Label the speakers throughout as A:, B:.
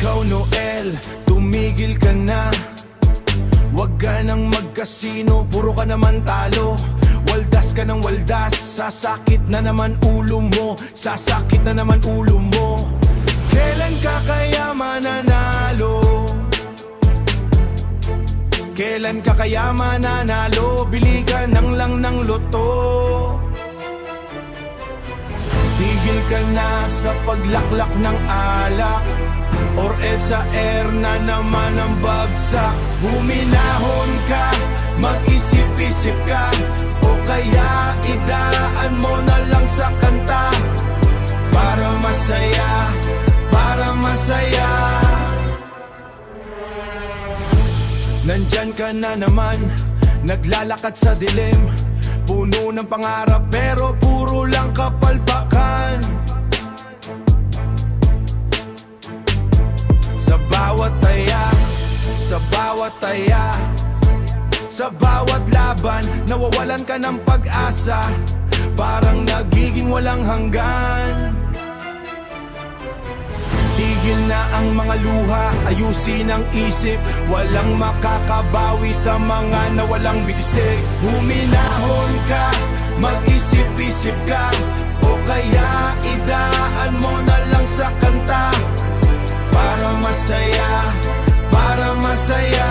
A: Ikaw Noel, tumigil ka na. Huwag ka nang magkasino, puro ka naman talo. Waldas ka ng waldas, sasakit na naman ulo mo. Sasakit na naman ulo mo. Kailan ka kaya mananalo? Kailan ka kaya mananalo? Bili ka nang lang ng loto. Tigil ka na sa paglaklak ng alak, or else sa air na naman ang bagsak. Huminahon ka, mag-isip-isip ka, o kaya idaan mo na lang sa kanta. Para masaya, para masaya. Nandyan ka na naman, naglalakad sa dilim. Puno ng pangarap pero puro lang kapalpakan. Sa bawat taya, sa bawat taya, sa bawat laban, nawawalan ka ng pag-asa. Parang nagiging walang hanggan. Tigil na ang mga luha, ayusin ang isip. Walang makakabawi sa mga nawalang bigisik. Huminahon ka, mag-isip-isip ka, o kaya idaan mo na lang sa kanta. Para masaya, para masaya.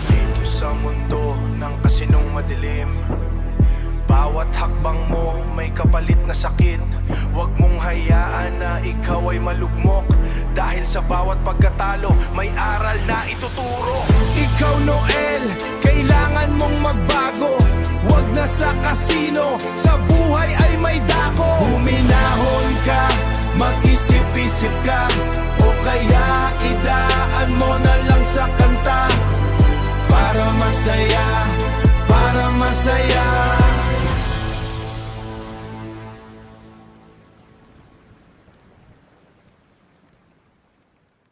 A: Dito sa mundo ng kasinong madilim, bawat hakbang mo may kapalit na sakit. Huwag mong hayaan na ikaw ay malugmok, dahil sa bawat pagkatalo may aral na ituturo. Ikaw Noel, kailangan mong magbago. Huwag na sa kasino, sa